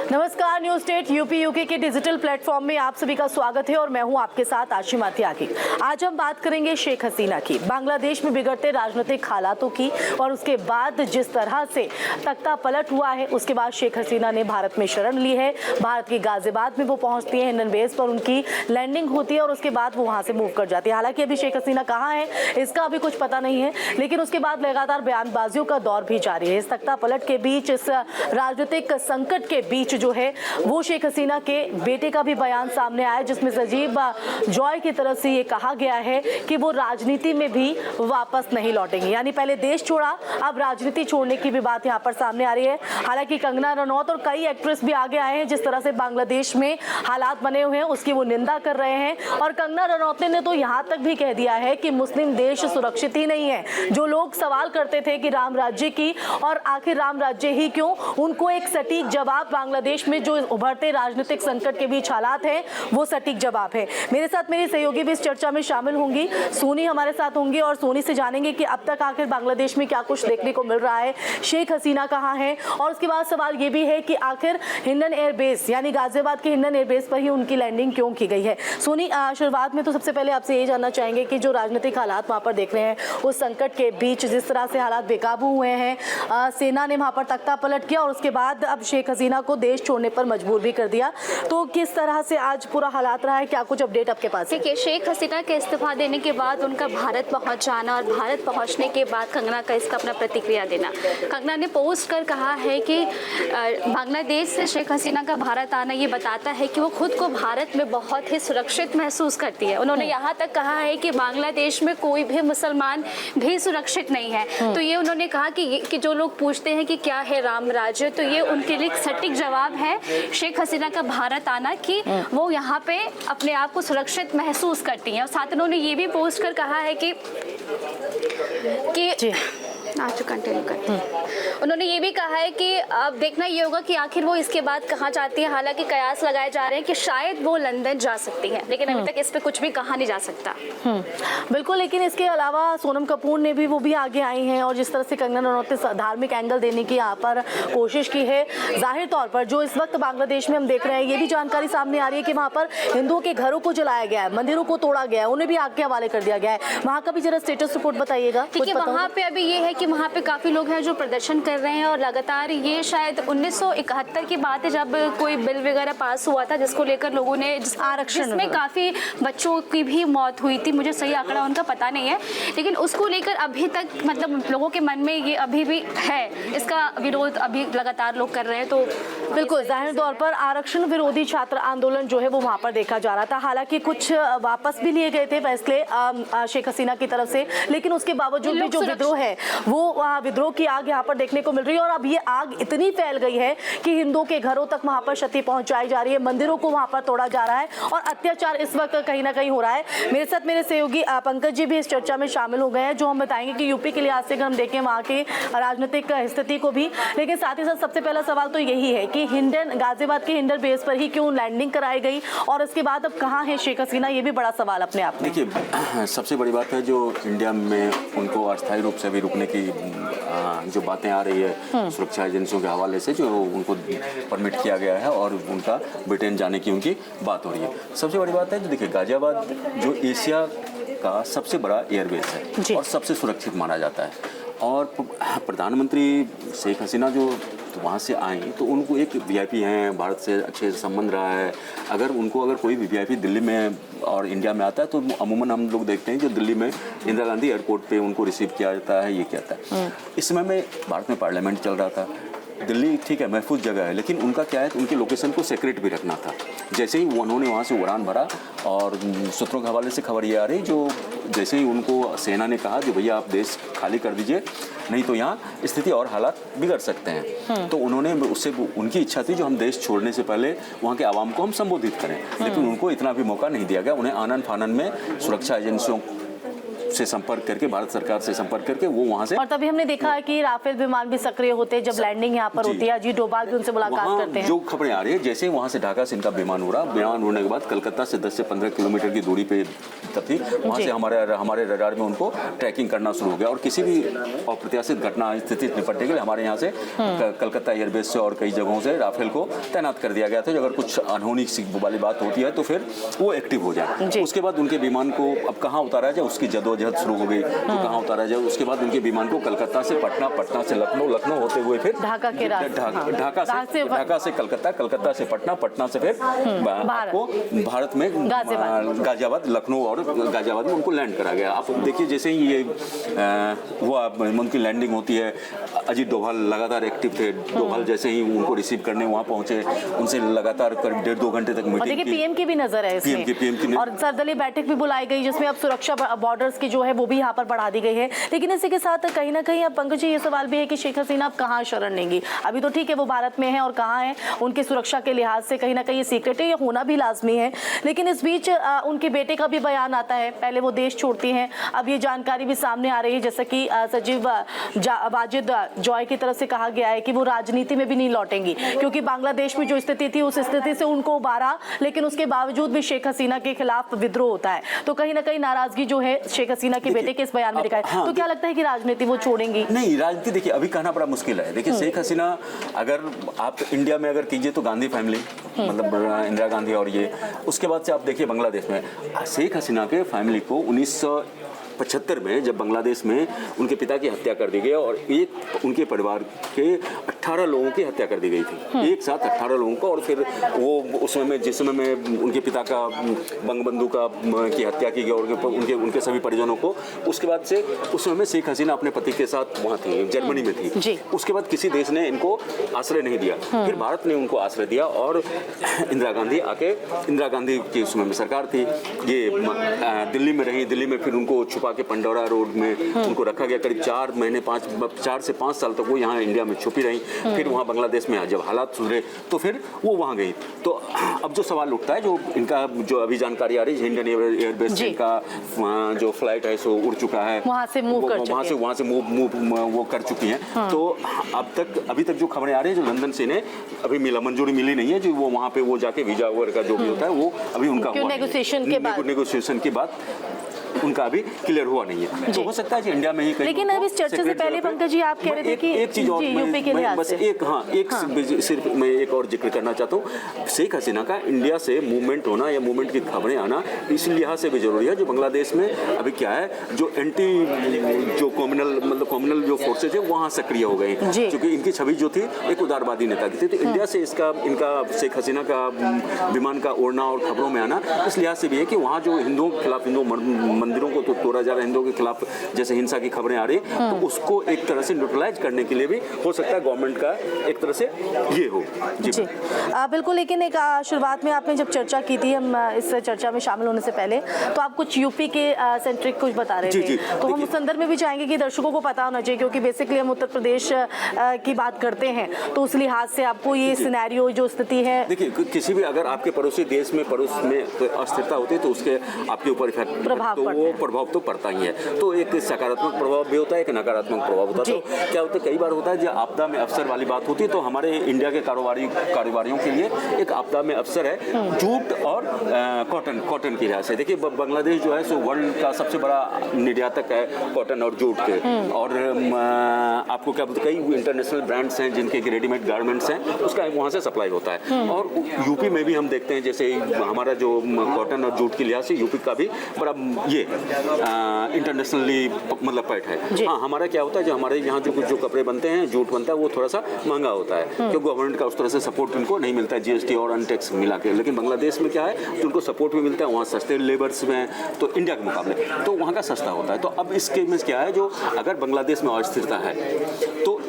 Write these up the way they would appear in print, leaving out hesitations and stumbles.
नमस्कार, news state UP UK के digital platform में आप सभी का स्वागत है और मैं हूं आपके साथ आशिमा त्यागी। आज हम बात करेंगे शेख हसीना की, बांग्लादेश में बिगड़ते राजनीतिक हालातों की और उसके बाद जिस तरह से तख्ता पलट हुआ है, उसके बाद शेख हसीना ने भारत में शरण ली है। भारत के गाजियाबाद में वो पहुंचती है, हिंडन बेस पर उनकी लैंडिंग होती है और उसके बाद वो वहां से मूव कर जाती है। हालांकि अभी शेख हसीना कहाँ है इसका अभी कुछ पता नहीं है, लेकिन उसके बाद लगातार बयानबाजियों का दौर भी जारी है। इस तख्ता पलट के बीच, इस राजनीतिक संकट के बीच जो है वो शेख हसीना के बेटे का भी बयान सामने आया, जिसमें सजीब जॉय की तरफ से ये कहा गया है कि वो राजनीति में भी वापस नहीं लौटेंगे। यानी पहले देश छोड़ा, अब राजनीति छोड़ने की भी बात यहाँ पर सामने आ रही है। हालांकि कंगना रनौत और कई एक्ट्रेस भी आगे आए हैं, जिस तरह से बांग्लादेश में हालात बने हुए हैं उसकी वो निंदा कर रहे हैं। और कंगना रनौत ने तो यहाँ तक भी कह दिया है कि मुस्लिम देश सुरक्षित ही नहीं है। जो लोग सवाल करते थे कि राम राज्य की और आखिर राम राज्य ही क्यों, उनको एक सटीक जवाब बांग्लादेश में जो उभरते राजनीतिक संकट के बीच हालात हैं वो सटीक जवाब है। मेरे साथ मेरी सहयोगी भी इस चर्चा में शामिल होंगी, सोनी हमारे साथ होंगी और सोनी से जानेंगे कि अब तक आखिर बांग्लादेश में क्या कुछ देखने को मिल रहा है, शेख हसीना कहाँ है, और उसके बाद सवाल ये भी है कि आखिर हिंडन एयरबेस यानी गाजियाबाद के हिंडन एयरबेस पर ही उनकी लैंडिंग क्यों की गई है। सोनी, शुरुआत में तो सबसे पहले आपसे ये जानना चाहेंगे कि जो राजनीतिक हालात वहाँ पर देख रहे हैं, उस संकट के बीच जिस तरह से हालात बेकाबू हुए हैं, सेना ने वहाँ पर तख्ता पलट किया और उसके बाद अब शेख हसीना को देश छोड़ने पर मजबूर भी कर दिया, तो किस तरह से आज पूरा हालात रहा है, क्या कुछ अपडेट आपके पास है? देखिए, शेख हसीना के इस्तीफा देने के बाद उनका भारत पहुंच जाना और भारत पहुंचने के बाद कंगना का इसका अपना प्रतिक्रिया देना। कंगना ने पोस्ट कर कहा है कि बांग्लादेश से शेख हसीना का भारत आना ये बताता है कि वो खुद को भारत में बहुत ही सुरक्षित महसूस करती है। उन्होंने यहाँ तक कहा है कि बांग्लादेश में कोई भी मुसलमान भी सुरक्षित नहीं है। तो ये उन्होंने कहा कि जो लोग पूछते हैं कि क्या है राम राज्य, तो ये उनके लिए सटीक जवाब है शेख हसीना का भारत आना, कि वो यहाँ पे अपने आप को सुरक्षित महसूस करती हैं। और साथ उन्होंने ये भी पोस्ट कर कहा है कि आज कंटिन्यू कर उन्होंने ये भी कहा है कि अब देखना ये होगा कि आखिर वो इसके बाद कहाँ जाती है। हालांकि कयास लगाए जा रहे हैं कि शायद वो लंदन जा सकती है, लेकिन अभी तक इस पे कुछ भी कहा नहीं जा सकता। बिल्कुल, लेकिन इसके अलावा सोनम कपूर ने भी वो भी आगे आई हैं और जिस तरह से कंगना रनौत ने धार्मिक एंगल देने की यहाँ पर कोशिश की है। जाहिर तौर पर जो इस वक्त बांग्लादेश में हम देख रहे हैं, ये भी जानकारी सामने आ रही है कि वहाँ पर हिंदुओं के घरों को जलाया गया है, मंदिरों को तोड़ा गया है, उन्हें भी आग के हवाले कर दिया गया है। वहाँ का भी जरा स्टेटस रिपोर्ट बताइएगा। ठीक है, वहाँ पे अभी ये है कि वहाँ पे काफी लोग हैं जो प्रदर्शन कर रहे हैं और लगातार ये शायद 1971 की बात है जब कोई बिल वगैरह पास हुआ था जिसको लेकर लोगों ने आरक्षण में काफी बच्चों की भी मौत हुई थी। मुझे सही आंकड़ा उनका पता नहीं है, लेकिन उसको लेकर अभी तक मतलब लोगों के मन में ये अभी भी है, इसका विरोध अभी लगातार लोग कर रहे हैं। तो बिल्कुल जाहिर तौर पर आरक्षण विरोधी छात्र आंदोलन जो है वो वहाँ पर देखा जा रहा था। हालांकि कुछ वापस भी लिए गए थे फैसले शेख हसीना की तरफ से, लेकिन उसके बावजूद भी जो विद्रोह है वो विद्रोह की आग यहाँ पर देखने को मिल रही है। और अब ये आग इतनी फैल गई है कि हिंदुओं के घरों तक वहाँ पर क्षति पहुंचाई जा रही है, मंदिरों को वहाँ पर तोड़ा जा रहा है और अत्याचार इस वक्त कहीं ना कहीं हो रहा है। मेरे साथ मेरे सहयोगी पंकज जी भी इस चर्चा में शामिल हो गए हैं, जो हम बताएंगे कि यूपी के लिहाज से अगर हम देखें वहाँ की राजनीतिक स्थिति को भी, लेकिन साथ ही साथ सबसे पहला सवाल तो यही है कि हिंडन गाजियाबाद के हिंडन बेस पर ही क्यों लैंडिंग कराई गई और उसके बाद अब कहाँ है शेख हसीना, ये भी बड़ा सवाल अपने आप में। देखिए, सबसे बड़ी बात है जो इंडिया में उनको अस्थायी रूप से भी रुकने की जो बातें आ रही है सुरक्षा एजेंसियों के हवाले से, जो उनको परमिट किया गया है और उनका ब्रिटेन जाने की उनकी बात हो रही है। सबसे बड़ी बात है जो देखिए, गाजियाबाद जो एशिया का सबसे बड़ा एयरबेस है और सबसे सुरक्षित माना जाता है। और प्रधानमंत्री शेख हसीना जो वहाँ से आए तो उनको एक वीआईपी हैं, भारत से अच्छे संबंध रहा है। अगर कोई भी वीआईपी दिल्ली में और इंडिया में आता है तो अमूमन हम लोग देखते हैं जो दिल्ली में इंदिरा गांधी एयरपोर्ट पे उनको रिसीव किया जाता है, ये किया जाता है। इस समय में भारत में पार्लियामेंट चल रहा था, दिल्ली ठीक है महफूज जगह है, लेकिन उनका क्या है, उनकी लोकेशन को सेक्रेट भी रखना था। जैसे ही उन्होंने वहाँ से उड़ान भरा और सूत्रों के हवाले से खबर ये आ रही जो जैसे ही उनको सेना ने कहा कि भैया आप देश खाली कर दीजिए, नहीं तो यहाँ स्थिति और हालात बिगड़ सकते हैं, तो उन्होंने उससे उनकी इच्छा थी जो हम देश छोड़ने से पहले वहाँ के आवाम को हम संबोधित करें, लेकिन उनको इतना भी मौका नहीं दिया गया। उन्हें आनन फानन में सुरक्षा एजेंसियों से संपर्क करके, भारत सरकार से संपर्क करके वो वहाँ से, और तभी हमने देखा है कि राफेल विमान भी सक्रिय होते हैं जब लैंडिंग यहाँ पर होती है। अजीत डोभाल भी उनसे मुलाकात करते हैं। जो खबरें आ रही है, जैसे वहाँ से ढाका से इनका विमान उड़ा, विमान उड़ने के बाद कलकत्ता से 10 से 15 किलोमीटर की दूरी पे थी, वहाँ से हमारे रडार में उनको ट्रैकिंग करना शुरू हो गया। और किसी भी अप्रत्याशित घटना स्थिति निपटने के लिए हमारे यहाँ से कलकत्ता एयरबेस से और कई जगहों से राफेल को तैनात कर दिया गया था। अगर कुछ अनहोनी वाली बात होती है तो फिर वो एक्टिव हो जाए। उसके बाद उनके विमान को अब कहाँ उतारा जाए उसकी जदोजहद शुरू हो गई, तो कहाँ उतारा जाए। उसके बाद उनके विमान को कलकत्ता से पटना, पटना से लखनऊ, लखनऊ होते हुए फिर ढाका के रास्ते, ढाका से कलकत्ता, कलकत्ता से पटना, पटना से फिर आपको भारत में गाजियाबाद, लखनऊ और गाजियाबाद में उनको लैंड करा गया। आप देखिए जैसे ही ये हुआ उनकी लैंडिंग होती है, अजीत डोभाल लगातार एक्टिव थे। डोभाल जैसे ही उनको रिसीव करने वहाँ पहुंचे, उनसे लगातार 1.5-2 घंटे तक मीटिंग की। देखिए पीएम की भी नजर है इसमें, पीएम की और सर्वदलीय बैठक भी बुलाई गई जिसमें अब सुरक्षा बॉर्डर्स की जो है वो भी यहाँ पर बढ़ा दी गई है। लेकिन इसी के साथ कहीं ना कहीं अब पंकज जी ये सवाल भी है कि शेख हसीना अब कहाँ शरण लेंगी। अभी तो ठीक है वो भारत में है और कहाँ है, उनकी सुरक्षा के लिहाज से कहीं ना कहीं ये सीक्रेट है, ये होना भी लाजमी है। लेकिन इस बीच उनके बेटे का भी बयान आता है, पहले वो देश छोड़ती हैं, अब ये जानकारी भी सामने आ रही है जैसा कि सचिव वाजिद जॉय की तरफ से कहा गया है कि वो राजनीति में भी नहीं लौटेंगी, क्योंकि बांग्लादेश में जो स्थिति थी उस स्थिति से उनको उबारा, लेकिन उसके बावजूद भी शेख हसीना के खिलाफ विद्रोह होता है। तो कहीं ना कहीं नाराजगी जो है शेख हसीना के बेटे के इस बयान में दिखाई। तो क्या लगता है कि राजनीति वो छोड़ेंगी? नहीं, राजनीति देखिए अभी कहना बड़ा मुश्किल है। देखिए शेख हसीना अगर आप इंडिया में अगर कीजिए तो गांधी फैमिली, मतलब इंदिरा गांधी, और ये उसके बाद से आप देखिए बांग्लादेश में शेख हसीना के फैमिली को 1975 में जब बांग्लादेश में उनके पिता की हत्या कर दी गई और एक उनके परिवार के 18 लोगों की हत्या कर दी गई थी, एक साथ 18 लोगों को। और फिर वो उस समय में, जिस समय में उनके पिता का बंगबंधु की हत्या की गई और उनके सभी परिजनों को, उसके बाद से उस समय में शेख हसीना अपने पति के साथ वहाँ थी, जर्मनी में थी। उसके बाद किसी देश ने इनको आश्रय नहीं दिया, फिर भारत ने उनको आश्रय दिया और इंदिरा गांधी की उस समय में सरकार थी, ये दिल्ली में रही। दिल्ली में फिर उनको छुपा के पंडोरा रोड में उनको रखा गया, करीब 4 से 5 साल तक वो यहाँ इंडिया में छुपी रही। फिर वहाँ बांग्लादेश में जब हालात सुधरे तो फिर वो वहाँ गई। तो अब जो सवाल उठता है, जो इनका जो अभी जानकारी आ रही है, इंडियन एयरबेस से इनका जो फ्लाइट है सो उड़ चुका है, वहाँ से मूव वो कर चुकी हैं। तो अभी तक जो खबरें आ रही है, जो लंदन से इन्हें अभी मंजूरी मिली नहीं है, जो वो वहाँ पे वो जाके वीजा वगैरह का जो भी होता है वो अभी उनका नेगोशिएशन के बाद उनका अभी क्लियर हुआ नहीं है। तो हो सकता है कि इंडिया में ही कहीं। लेकिन अब इस चर्चा से पहले पंकज जी आप कह रहे थे कि एक चीज और यूपी के लिहाज से सिर्फ मैं एक और जिक्र करना चाहता हूँ। शेख हसीना का इंडिया से मूवमेंट होना या मूवमेंट की खबरें आना इस लिहाज से भी जरूरी है। जो बांग्लादेश में अभी क्या है, जो जो कम्युनल जो फोर्सेज है वहाँ सक्रिय हो गए, क्योंकि इनकी छवि जो थी एक उदारवादी नेता की थी। तो इंडिया से इनका शेख हसीना का विमान का उड़ना और खबरों में आना इस लिहाज से भी है कि वहाँ जो हिंदुओं के खिलाफ, हिंदू मंदिरों को तो तोड़ा जा रहा है, हिंदुओं के खिलाफ जैसे हिंसा की खबरें आ रही है, तो उसको एक तरह से न्यूट्रलाइज करने के लिए भी हो सकता है गवर्नमेंट का एक तरह से ये हो। जी बिल्कुल। लेकिन एक शुरुआत में आपने जब चर्चा की थी, हम इस चर्चा में शामिल होने से पहले, तो आप कुछ यूपी के सेंट्रिक कुछ बता रहे थे। तो हम उस संदर्भ में भी चाहेंगे कि दर्शकों को पता होना चाहिए, क्योंकि बेसिकली हम उत्तर प्रदेश की बात करते हैं, तो उस लिहाज से आपको ये सिनेरियो जो स्थिति है, देखिए किसी भी अगर आपके पड़ोसी देश में अस्थिरता होती है तो उसके आपके ऊपर प्रभाव तो पड़ता ही है। तो एक सकारात्मक प्रभाव भी होता है, एक नकारात्मक प्रभाव होता है। तो क्या होता है, कई बार होता है जब आपदा में अवसर वाली बात होती है, तो हमारे इंडिया के कारोबारियों के लिए एक आपदा में अवसर है जूट और कॉटन की लिहाज से। देखिए बांग्लादेश जो है सो वर्ल्ड का सबसे बड़ा निर्यातक है कॉटन और जूट के, और आपको क्या बोलते, कई इंटरनेशनल ब्रांड्स हैं जिनके रेडीमेड गारमेंट्स हैं, उसका वहाँ से सप्लाई होता है। और यूपी में भी हम देखते हैं, जैसे हमारा जो कॉटन और जूट की लिहाज से यूपी का भी बड़ा ये इंटरनेशनली मतलब पैठ है। हाँ, हमारा क्या होता है, जो हमारे यहाँ जो कपड़े बनते हैं, जूट बनता है, वो थोड़ा सा महंगा होता है, क्योंकि गवर्नमेंट का उस तरह से सपोर्ट उनको नहीं मिलता है, जीएसटी और अन टैक्स मिला के। लेकिन बांग्लादेश में क्या है, तो उनको सपोर्ट भी मिलता है, वहाँ सस्ते लेबर्स में, तो इंडिया के मुकाबले तो वहाँ का सस्ता होता है। तो अब इसके में क्या है, जो अगर बांग्लादेश में अस्थिरता है तो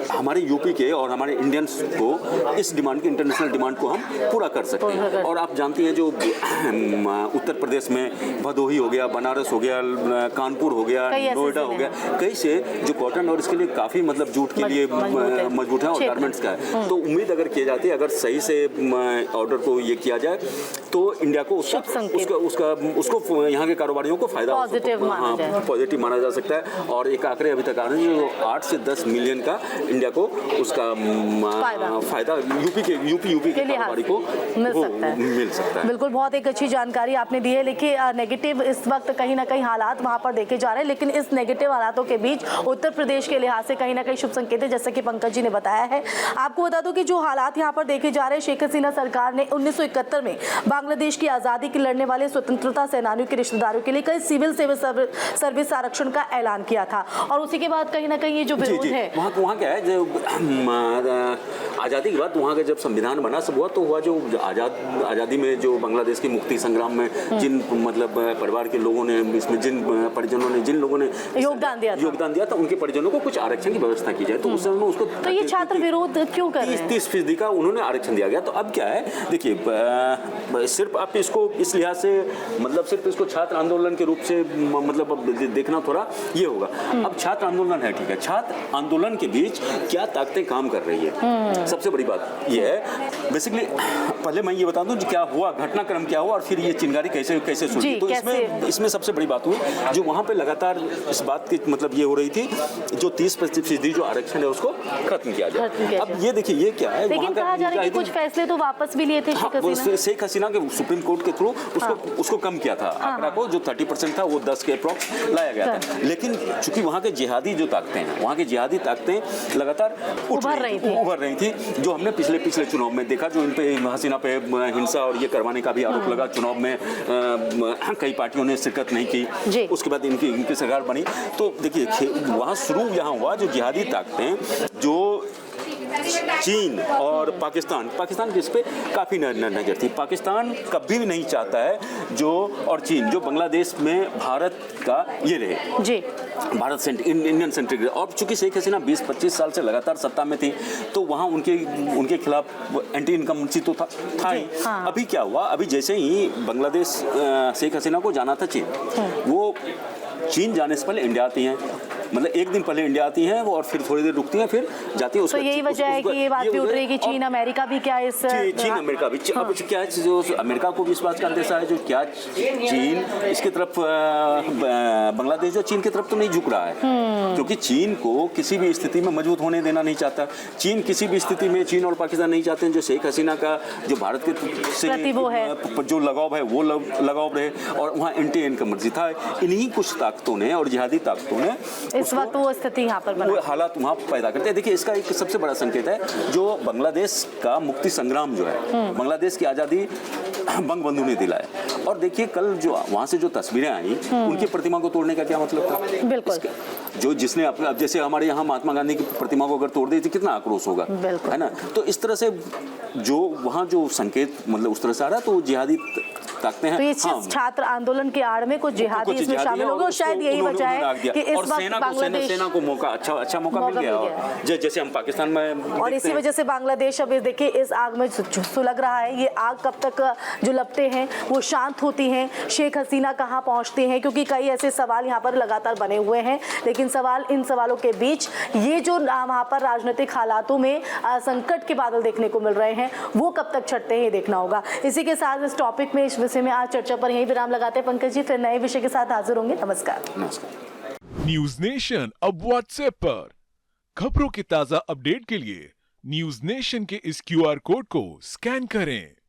हमारे यूपी के और हमारे इंडियंस को इस डिमांड की, इंटरनेशनल डिमांड को हम पूरा कर सकते हैं। और आप जानती हैं जो उत्तर प्रदेश में भदोही हो गया, बनारस हो गया, कानपुर हो गया, नोएडा हो गया, कई से जो कॉटन और इसके लिए काफ़ी मतलब जूट के लिए मजबूत है और गारमेंट्स का है। तो उम्मीद अगर की जाती है, अगर सही से ऑर्डर को ये किया जाए तो इंडिया को उसको यहाँ के कारोबारियों को फायदा पॉजिटिव माना जा सकता है। और एक आंकड़े अभी तक आ रहे हैं जो 8 से 10 मिलियन का इंडिया को उसका फायदा यूपी के कारोबारी को मिल सकता है। बिल्कुल, बहुत एक अच्छी जानकारी आपने दी है। लेकिन नेगेटिव इस वक्त कहीं ना कहीं हालात वहाँ पर देखे जा रहे हैं, लेकिन इस नेगेटिव हालातों के बीच उत्तर प्रदेश के लिहाज से कहीं ना कहीं शुभ संकेत है, जैसे कि पंकज जी ने बताया है। आपको बता दूं कि जो हालात यहाँ पर देखे जा रहे हैं, शेख हसीना सरकार ने 1971 में बांग्लादेश की आज़ादी के लड़ने वाले स्वतंत्रता सेनानियों के रिश्तेदारों के लिए कई सिविल सर्विस आरक्षण का ऐलान किया था। और उसी के बाद कहीं ना कहीं ये जो विरोध है वहाँ क्या है, जो आज़ादी के बाद वहाँ का जब संविधान बना सब हुआ, तो हुआ जो आज़ादी में जो बांग्लादेश की मुक्ति संग्राम में जिन मतलब परिवार के लोगों ने, इसमें जिन परिजनों ने, जिन लोगों ने योगदान दिया था, उनके परिजनों को कुछ आरक्षण की व्यवस्था की जाए। तो उस समय उसको तो ये छात्र विरोध क्यों कर रहे हैं? 30% का उन्होंने आरक्षण दिया गया। तो अब क्या है, देखिए सिर्फ आप इसको इस लिहाज से मतलब सिर्फ इसको छात्र आंदोलन के रूप से मतलब देखना थोड़ा ये होगा। अब छात्र आंदोलन है, ठीक है, छात्र आंदोलन के बीच क्या ताकतें काम कर रही है, सबसे बड़ी बात ये है। बेसिकली पहले मैं ये बता दूं क्या हुआ, घटनाक्रम क्या हुआ और फिर ये चिंगारी कैसे सुलझी। तो इसमें सबसे बड़ी बात हुई जो वहाँ पे लगातार इस बात की मतलब ये हो रही थी, जो 30% जो आरक्षण है उसको खत्म किया जाए। अब ये देखिए ये क्या है, लेकिन कहा जा रहा है कि कुछ फैसले तो वापस भी लिए थे शेख हसीना के सुप्रीम कोर्ट के थ्रू उसको कम किया था, आंकड़ा को जो 30% था वो 10 के अप्रॉक्स लाया गया था। लेकिन चूंकि वहाँ के जिहादी जो ताकतें हैं, वहाँ की जिहादी ताकतें लगातार उभर रही थी, जो हमने पिछले चुनाव में देखा, जो इन पे हसीना पे हिंसा और ये करवाने का भी आरोप लगा। चुनाव में कई पार्टियों ने शिरकत नहीं की, उसके बाद इनकी सरकार बनी। तो देखिए वहाँ शुरू यहाँ हुआ जो जिहादी ताकतें, जो चीन और पाकिस्तान की इस पे काफ़ी नज़र थी। पाकिस्तान कभी भी नहीं चाहता है और चीन जो बांग्लादेश में भारत का ये रहे जी, भारत इंडियन सेंट्रिक। और चूंकि शेख हसीना 20-25 साल से लगातार सत्ता में थी, तो वहाँ उनके खिलाफ एंटी इनकम्बेंसी तो था ही। अभी क्या हुआ, अभी जैसे ही बांग्लादेश शेख हसीना को जाना था चीन, वो चीन जाने से पहले इंडिया आती हैं, मतलब एक दिन पहले इंडिया आती हैं वो, और फिर थोड़ी देर रुकती हैं, फिर जाती है। तो यही वजह है कि ये बात भी उठ रही है कि चीन अमेरिका भी क्या इस चीन अमेरिका भी अब क्या है, जो अमेरिका को भी इस बात का अंदेशा है जो क्या चीन इसके तरफ बांग्लादेश जो चीन की तरफ तो नहीं झुक रहा है, क्योंकि चीन को किसी भी स्थिति में मजबूत होने देना नहीं चाहता। चीन किसी भी स्थिति में, चीन और पाकिस्तान नहीं चाहते हैं जो शेख हसीना का जो भारत के से जो लगाव है वो लगाव रहे, और वहाँ एंटी इनकम्बेंसी था। इन्हीं कुछ ताकतों ने और जिहादी ताकतों ने इस वक्त वो स्थिति यहाँ पर वो हालात वहाँ पैदा करते हैं। देखिए इसका एक सबसे बड़ा संकेत है जो बांग्लादेश का मुक्ति संग्राम जो है, बांग्लादेश की आज़ादी बंगबंधु ने दिलाया। और देखिए कल जो वहाँ से जो तस्वीरें आई, उनकी प्रतिमा को तोड़ने का क्या मतलब था? बिल्कुल, जो जिसने अब जैसे हमारे यहाँ महात्मा गांधी की प्रतिमा को अगर तोड़ दी थी कितना आक्रोश होगा, है ना। तो इस तरह से जो वहाँ जो संकेत मतलब उस तरह से आ रहा है, तो जिहादी ताकतें हैं। तो ये छात्र आंदोलन के आड़ में कुछ जिहादी इसमें शामिल हो गए, और शायद यही वजह है कि इस वक्त बांग्लादेश सेना को मौका अच्छा मौका मिल गया, जैसे हम पाकिस्तान में, और इसी वजह से बांग्लादेश अब देखिए इस आग में सुलग रहा है। ये आग कब तक जो लपटें हैं वो शांत होती हैं, शेख हसीना कहाँ पहुँचती हैं, क्योंकि कई ऐसे सवाल यहाँ पर लगातार बने हुए हैं। लेकिन इन सवालों के बीच ये जो वहाँ पर राजनीतिक हालातों में संकट के बादल देखने को मिल रहे हैं, वो कब तक छटते हैं देखना होगा। इसी के साथ इस टॉपिक में, इस विषय में आज चर्चा पर यही विराम लगाते हैं। पंकज जी फिर नए विषय के साथ हाजिर होंगे। नमस्कार। न्यूज नेशन अब व्हाट्सएप पर खबरों की ताजा अपडेट के लिए न्यूज नेशन के इस QR कोड को स्कैन करें।